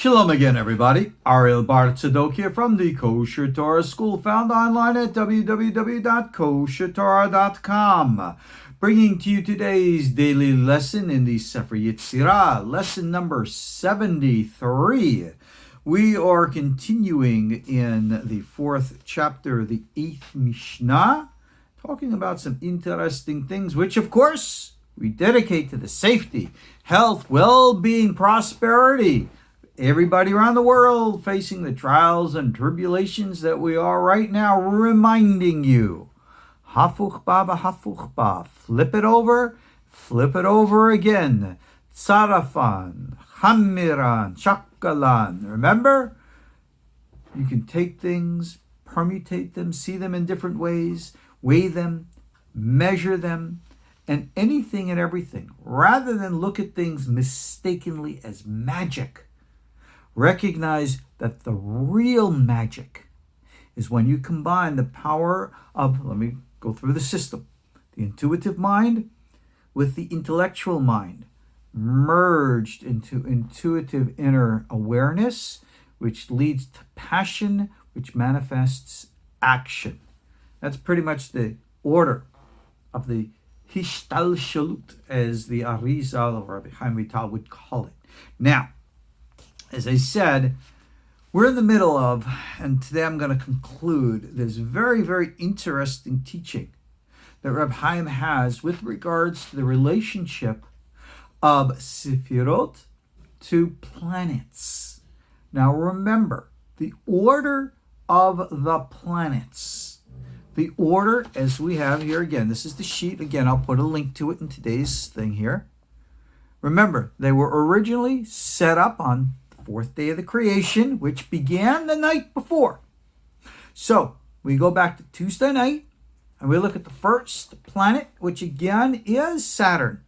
Shalom again, everybody. Ariel Bar Tzadok here from the KosherTorah School, found online at www.koshertorah.com. Bringing to you today's daily lesson in the Sefer Yetzirah, lesson number 73. We are continuing in the 4th chapter, the 8th Mishnah, talking about some interesting things, which, of course, we dedicate to the safety, health, well-being, prosperity, everybody around the world facing the trials and tribulations that we are right now, reminding you, hafuch ba v'hafuch ba, flip it over again, tzarafan, chamiran, chakalan. Remember, you can take things, permutate them, see them in different ways, weigh them, measure them, and anything and everything, rather than look at things mistakenly as magic. Recognize that the real magic is when you combine the power of, let me go through the system, the intuitive mind with the intellectual mind, merged into intuitive inner awareness, which leads to passion, which manifests action. That's pretty much the order of the Hishtalshalut, as the Ariel or Rabbi Chaim Vital would call it. Now, as I said, we're in the middle of, and today I'm going to conclude, this very, very interesting teaching that Reb Chaim has with regards to the relationship of sefirot to planets. Now remember, the order of the planets. The order, as we have here again, this is the sheet. Again, I'll put a link to it in today's thing here. Remember, they were originally set up on fourth day of the creation, which began the night before. So we go back to Tuesday night and we look at the first planet, which again is Saturn.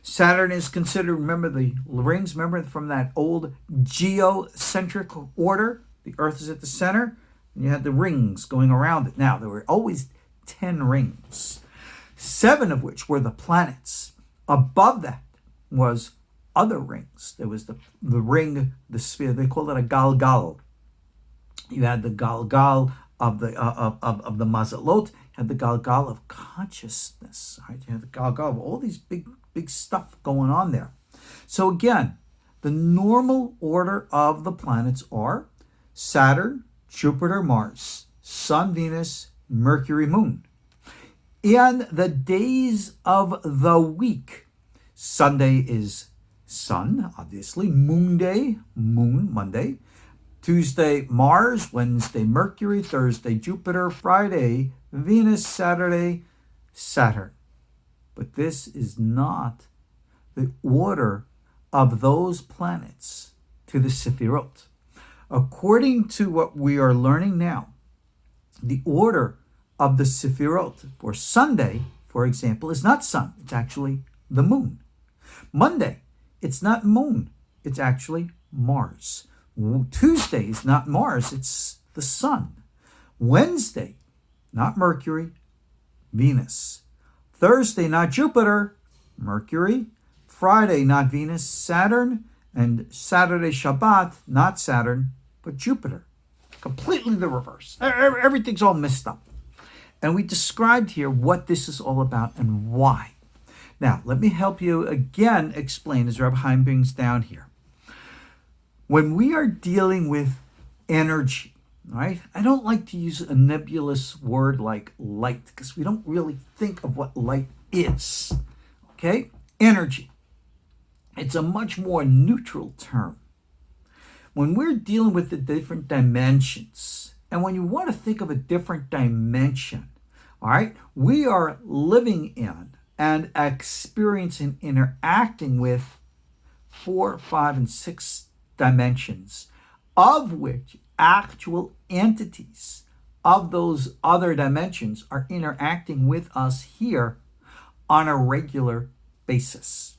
Saturn is considered, remember the rings, remember from that old geocentric order, the Earth is at the center, and you had the rings going around it. Now, there were always 10 rings, 7 of which were the planets. Above that was other rings. There was the ring, the sphere. They called it a galgal. You had the galgal of the mazalot. You had the galgal of consciousness. Right? You had the galgal of all these big stuff going on there. So again, the normal order of the planets are Saturn, Jupiter, Mars, Sun, Venus, Mercury, Moon. In the days of the week, Sunday is Sun, obviously. Moon Day, Moon, Monday. Tuesday, Mars. Wednesday, Mercury. Thursday, Jupiter. Friday, Venus. Saturday, Saturn. But this is not the order of those planets to the sefirot. According to what we are learning now, the order of the sefirot for Sunday, for example, is not sun. It's actually the moon. Monday, it's not moon, it's actually Mars. Tuesday is not Mars, it's the sun. Wednesday, not Mercury, Venus. Thursday, not Jupiter, Mercury. Friday, not Venus, Saturn. And Saturday, Shabbat, not Saturn, but Jupiter. Completely the reverse. Everything's all messed up. And we described here what this is all about and why. Now, let me help you again explain, as Rabbi Chaim brings down here. When we are dealing with energy, right? I don't like to use a nebulous word like light, because we don't really think of what light is. Okay? Energy. It's a much more neutral term. When we're dealing with the different dimensions, and when you want to think of a different dimension, all right, we are living in and experiencing, interacting with 4, 5, and 6 dimensions, of which actual entities of those other dimensions are interacting with us here on a regular basis.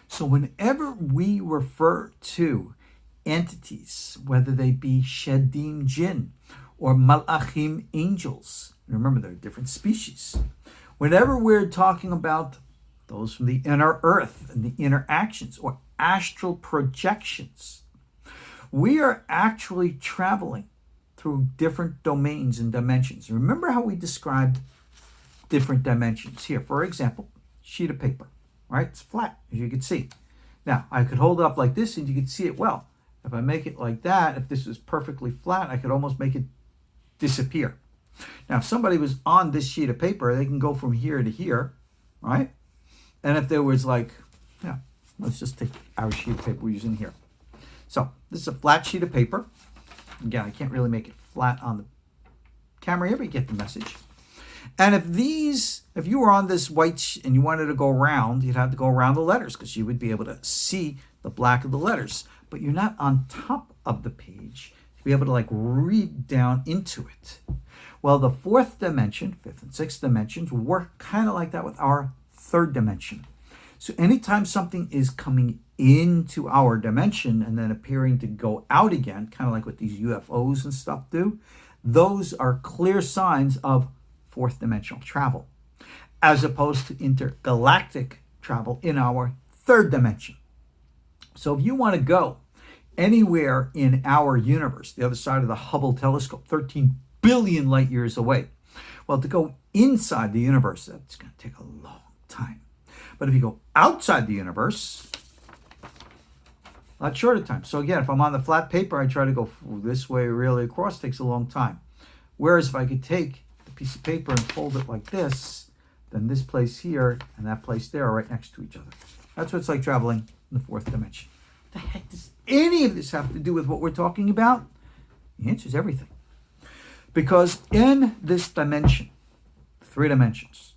So whenever we refer to entities, whether they be shedim jinn or malachim angels, remember there are different species. Whenever we're talking about those from the inner earth and the inner actions or astral projections, We are actually traveling through different domains and dimensions. Remember how we described different dimensions here? For example, sheet of paper, right? It's flat, as you can see. Now, I could hold it up like this and you can see it well. If I make it like that, if this was perfectly flat, I could almost make it disappear. Now, if somebody was on this sheet of paper, they can go from here to here, right? And if there was like, let's just take our sheet of paper we're using here. So this is a flat sheet of paper. Again, I can't really make it flat on the camera here, but you get the message. And if you were on this white and you wanted to go around, you'd have to go around the letters because you would be able to see the black of the letters. But you're not on top of the page to be able to like read down into it. Well, the fourth dimension, fifth and sixth dimensions work kind of like that with our third dimension. So anytime something is coming into our dimension and then appearing to go out again, kind of like what these UFOs and stuff do, those are clear signs of fourth dimensional travel, as opposed to intergalactic travel in our third dimension. So if you want to go anywhere in our universe, the other side of the Hubble telescope, 13 billion light years away, well, to go inside the universe, that's going to take a long time. But if you go outside the universe, a lot shorter time. So again, if I'm on the flat paper, I try to go this way really across, takes a long time. Whereas if I could take the piece of paper and fold it like this, then this place here and that place there are right next to each other. That's what it's like traveling in the fourth dimension. What the heck does any of this have to do with what we're talking about? The answer is everything. Because in this dimension, 3 dimensions,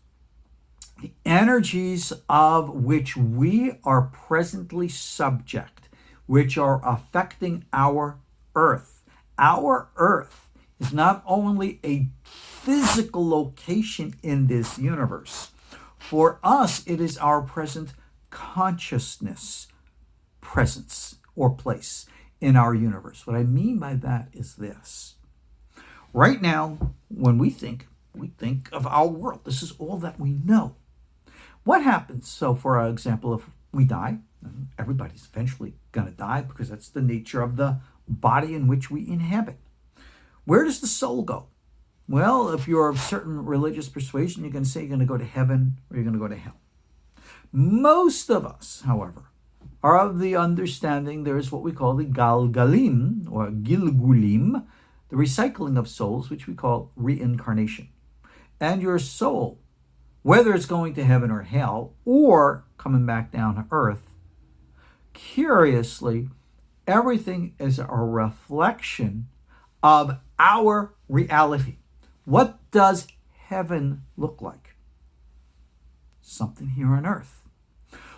the energies of which we are presently subject, which are affecting our Earth. Our Earth is not only a physical location in this universe. For us, it is our present consciousness, presence, or place in our universe. What I mean by that is this. Right now, when we think of our world. This is all that we know. What happens? So, for example, if we die, everybody's eventually going to die because that's the nature of the body in which we inhabit. Where does the soul go? Well, if you're of certain religious persuasion, you're going to say you're going to go to heaven or you're going to go to hell. Most of us, however, are of the understanding there is what we call the galgalim or gilgulim, the recycling of souls, which we call reincarnation. And your soul, whether it's going to heaven or hell or coming back down to earth, curiously, everything is a reflection of our reality. What does heaven look like? Something here on earth.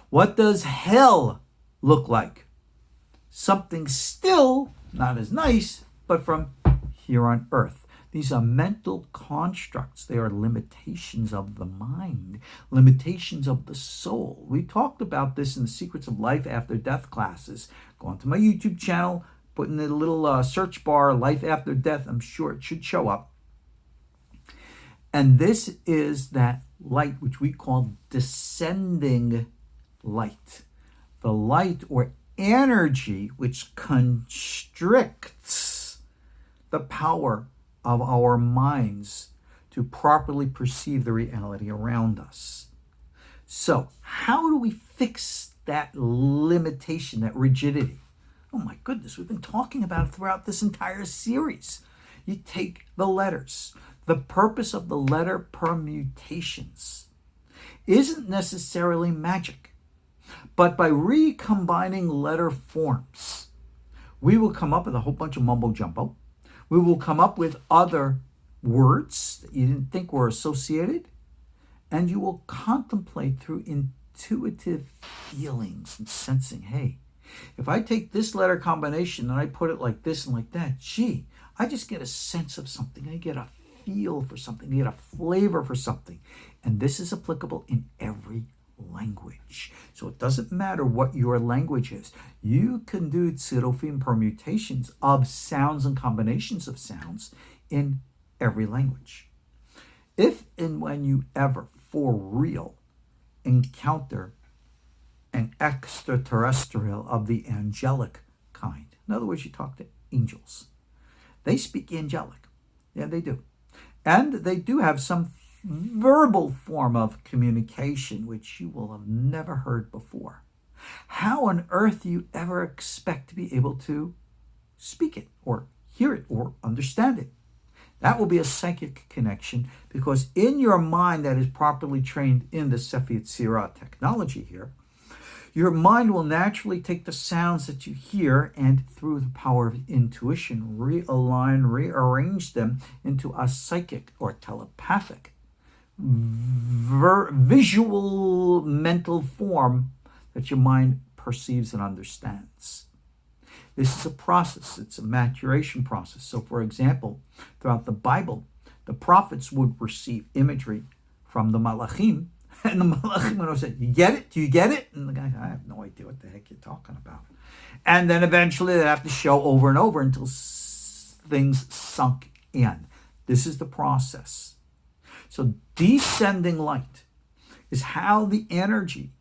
What does hell look like? Something still not as nice, but from here on earth. These are mental constructs. They are limitations of the mind, limitations of the soul. We talked about this in the Secrets of Life After Death classes. Go onto my YouTube channel, put in the little search bar, Life After Death. I'm sure it should show up. And this is that light which we call descending light. The light or energy which constricts the power of our minds to properly perceive the reality around us. So, how do we fix that limitation, that rigidity? Oh my goodness, we've been talking about it throughout this entire series. You take the letters. The purpose of the letter permutations isn't necessarily magic, but by recombining letter forms, we will come up with a whole bunch of mumbo jumbo. We will come up with other words that you didn't think were associated, and you will contemplate through intuitive feelings and sensing, hey, if I take this letter combination and I put it like this and like that, gee, I just get a sense of something. I get a feel for something. I get a flavor for something. And this is applicable in every language. So it doesn't matter what your language is. You can do tzirufim, permutations of sounds and combinations of sounds in every language. If and when you ever, for real, encounter an extraterrestrial of the angelic kind, In other words, you talk to angels. They speak angelic. Yeah, they do. And they do have some verbal form of communication, which you will have never heard before. How on earth do you ever expect to be able to speak it or hear it or understand it? That will be a psychic connection, because in your mind that is properly trained in the Sefer Yetzirah technology here, your mind will naturally take the sounds that you hear and, through the power of intuition, realign, rearrange them into a psychic or telepathic, visual mental form that your mind perceives and understands. This is a process. It's a maturation process. So, for example, throughout the Bible, the prophets would receive imagery from the malachim, and the malachim would say, "You get it? Do you get it?" And the guy, "I have no idea what the heck you're talking about." And then eventually they'd have to show over and over until things sunk in. This is the process. So descending light is how the energy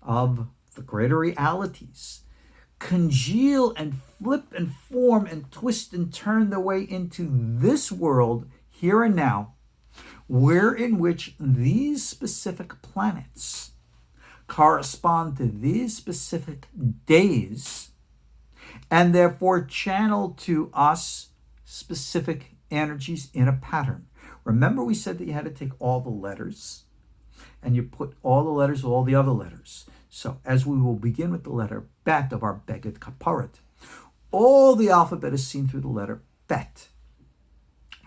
of the greater realities congeal and flip and form and twist and turn their way into this world here and now, wherein which these specific planets correspond to these specific days, and therefore channel to us specific energies in a pattern. Remember, we said that you had to take all the letters and you put all the letters with all the other letters. So as we will begin with the letter Bet of our Beged Kaparet, all the alphabet is seen through the letter Bet.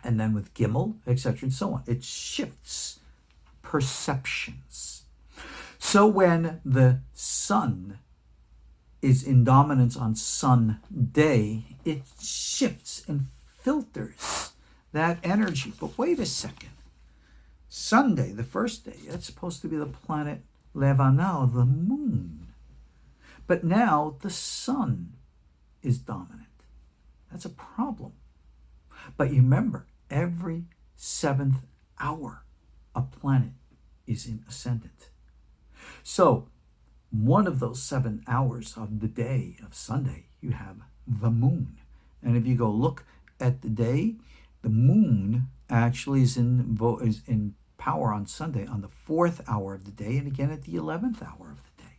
And then with Gimel, etc., and so on. It shifts perceptions. So when the sun is in dominance on Sunday, it shifts and filters that energy. But wait a second. Sunday, the first day, that's supposed to be the planet Levanao, the moon. But now the sun is dominant. That's a problem. But you remember, every 7th hour, a planet is in ascendant. So one of those 7 hours of the day of Sunday, you have the moon. And if you go look at the day, the moon actually is in power on Sunday on the 4th hour of the day, and again at the 11th hour of the day.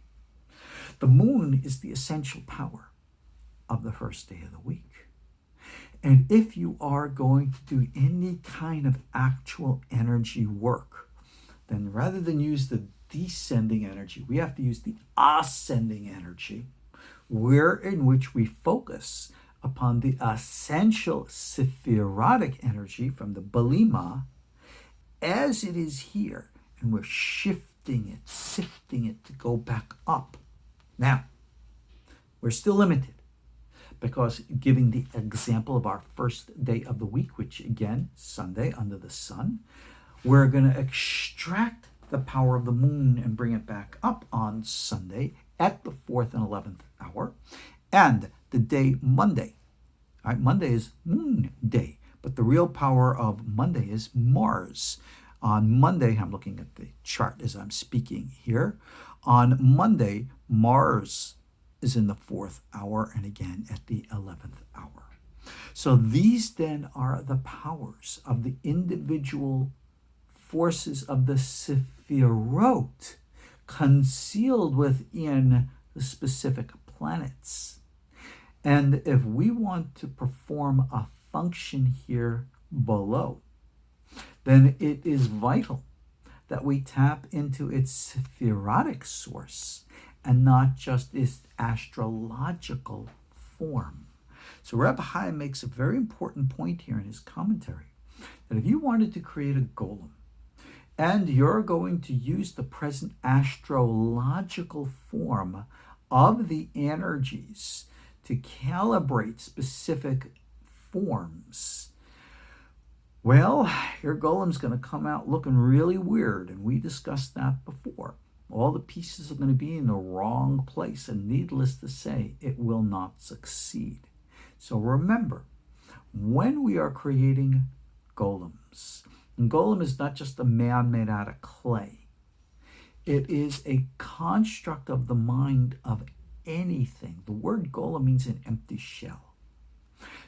The moon is the essential power of the first day of the week. And if you are going to do any kind of actual energy work, then rather than use the descending energy, we have to use the ascending energy, wherein which we focus upon the essential Sefirotic energy from the Belima as it is here, and we're shifting it, sifting it to go back up. Now, we're still limited, because giving the example of our first day of the week, which again, Sunday under the sun, we're going to extract the power of the moon and bring it back up on Sunday at the 4th and 11th hour. And the day Monday, all right, Monday is moon day, but the real power of Monday is Mars. On Monday, I'm looking at the chart as I'm speaking here. On Monday, Mars is in the 4th hour and again at the 11th hour. So these then are the powers of the individual forces of the sefirot concealed within the specific planets. And if we want to perform a function here below, then it is vital that we tap into its Sefirotic source and not just its astrological form. So Reb Chaim makes a very important point here in his commentary, that if you wanted to create a golem, and you're going to use the present astrological form of the energies to calibrate specific forms, well, your golem's going to come out looking really weird, and we discussed that before. All the pieces are going to be in the wrong place, and needless to say, it will not succeed. So remember, when we are creating golems, and golem is not just a man made out of clay. It is a construct of the mind of anything. The word golem means an empty shell.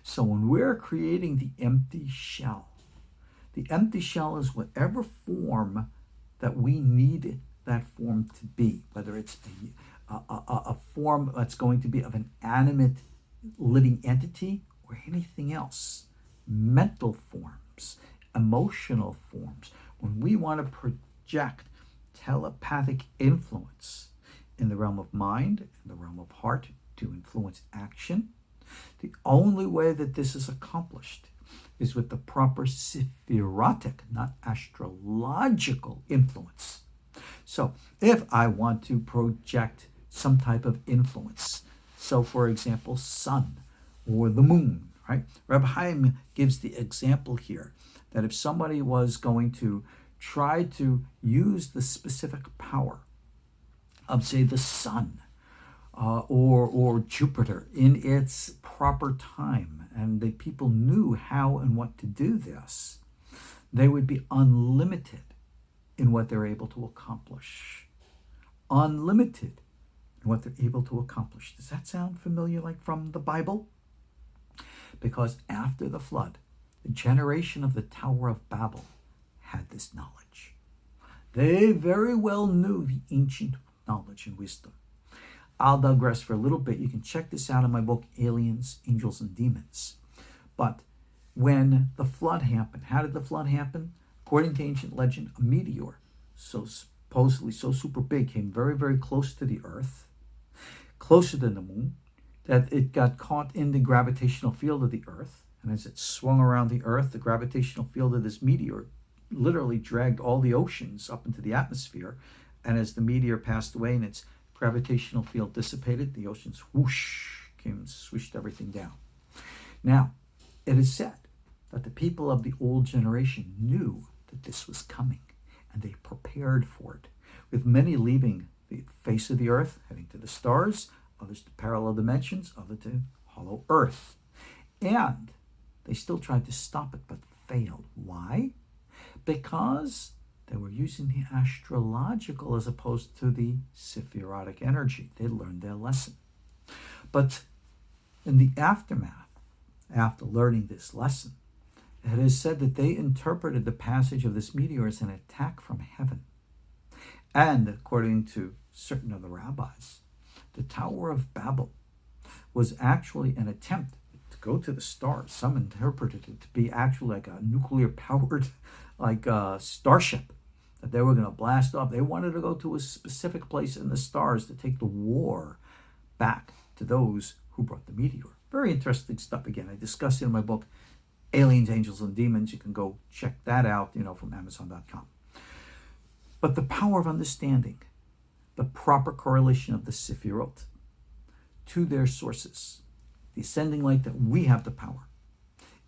So when we're creating the empty shell is whatever form that we need that form to be, whether it's a form that's going to be of an animate living entity or anything else, mental forms, emotional forms. When we want to project telepathic influence in the realm of mind, in the realm of heart, to influence action, the only way that this is accomplished is with the proper sefirot, not astrological influence. So if I want to project some type of influence, so for example, sun or the moon, right? Reb Chaim gives the example here that if somebody was going to try to use the specific power of, say, the sun or Jupiter in its proper time, and the people knew how and what to do this, they would be unlimited in what they're able to accomplish. Unlimited in what they're able to accomplish. Does that sound familiar, like from the Bible? Because after the flood, the generation of the Tower of Babel had this knowledge. They very well knew the ancient knowledge and wisdom. I'll digress for a little bit. You can check this out in my book, Aliens, Angels, and Demons. But when the flood happened, how did the flood happen? According to ancient legend, a meteor, so supposedly so super big, came very, very close to the earth, closer than the moon, that it got caught in the gravitational field of the earth. And as it swung around the earth, the gravitational field of this meteor literally dragged all the oceans up into the atmosphere. And as the meteor passed away and its gravitational field dissipated, the oceans whoosh came and swished everything down. Now, it is said that the people of the old generation knew that this was coming, and they prepared for it, with many leaving the face of the earth, heading to the stars, others to parallel dimensions, others to hollow earth. And they still tried to stop it, but failed. Why? Because they were using the astrological as opposed to the Sefirotic energy. They learned their lesson. But in the aftermath, after learning this lesson, it is said that they interpreted the passage of this meteor as an attack from heaven. And according to certain of the rabbis, the Tower of Babel was actually an attempt to go to the stars. Some interpreted it to be actually like a nuclear-powered like a starship that they were going to blast off. They wanted to go to a specific place in the stars to take the war back to those who brought the meteor. Very interesting stuff. Again, I discuss it in my book, Aliens, Angels, and Demons. You can go check that out, from Amazon.com. But the power of understanding the proper correlation of the sefirot to their sources, the ascending light that we have the power,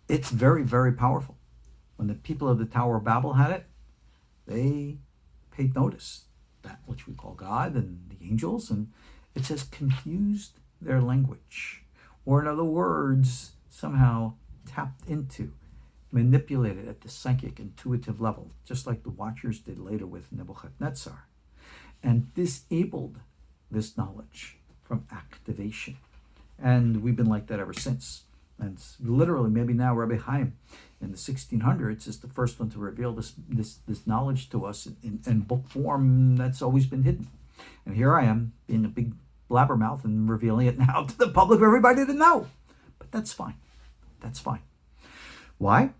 it's very, very powerful. When the people of the Tower of Babel had it, they paid notice, that which we call God and the angels, and it says confused their language. Or in other words, somehow tapped into, manipulated at the psychic, intuitive level, just like the Watchers did later with Nebuchadnezzar, and disabled this knowledge from activation. And we've been like that ever since. And literally, maybe now Rabbi Chaim in the 1600s is the first one to reveal this knowledge to us in book form that's always been hidden. And here I am, being a big blabbermouth and revealing it now to the public for everybody to know. But that's fine. That's fine. Why?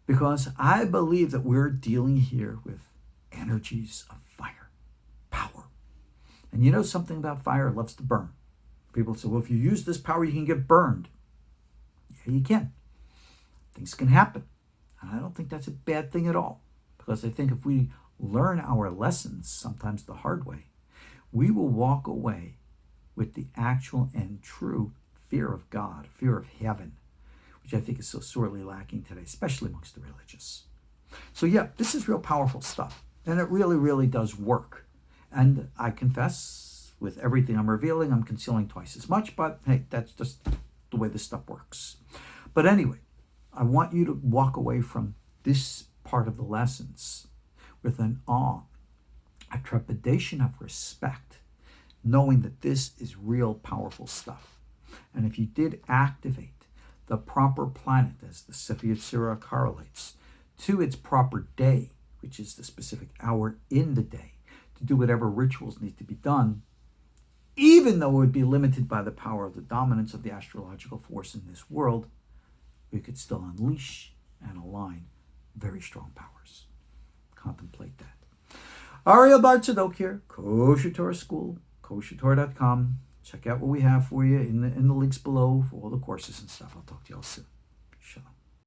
Because I believe that we're dealing here with energies of fire, power. And you know something about fire? It loves to burn. People say, well, if you use this power, you can get burned. Yeah, you can. Things can happen. And I don't think that's a bad thing at all. Because I think if we learn our lessons, sometimes the hard way, we will walk away with the actual and true fear of God, fear of heaven, which I think is so sorely lacking today, especially amongst the religious. So yeah, this is real powerful stuff. And it really, really does work. And I confess, with everything I'm revealing, I'm concealing twice as much, but hey, that's just the way this stuff works. But anyway, I want you to walk away from this part of the lessons with an awe, a trepidation of respect, knowing that this is real powerful stuff. And if you did activate the proper planet, as the Sefer Yetzirah correlates, to its proper day, which is the specific hour in the day, to do whatever rituals need to be done, even though it would be limited by the power of the dominance of the astrological force in this world, we could still unleash and align very strong powers. Contemplate that. Ariel Bar Tzadok here, Kosher Torah School, KosherTorah.com. Check out what we have for you in the links below for all the courses and stuff. I'll talk to you all soon.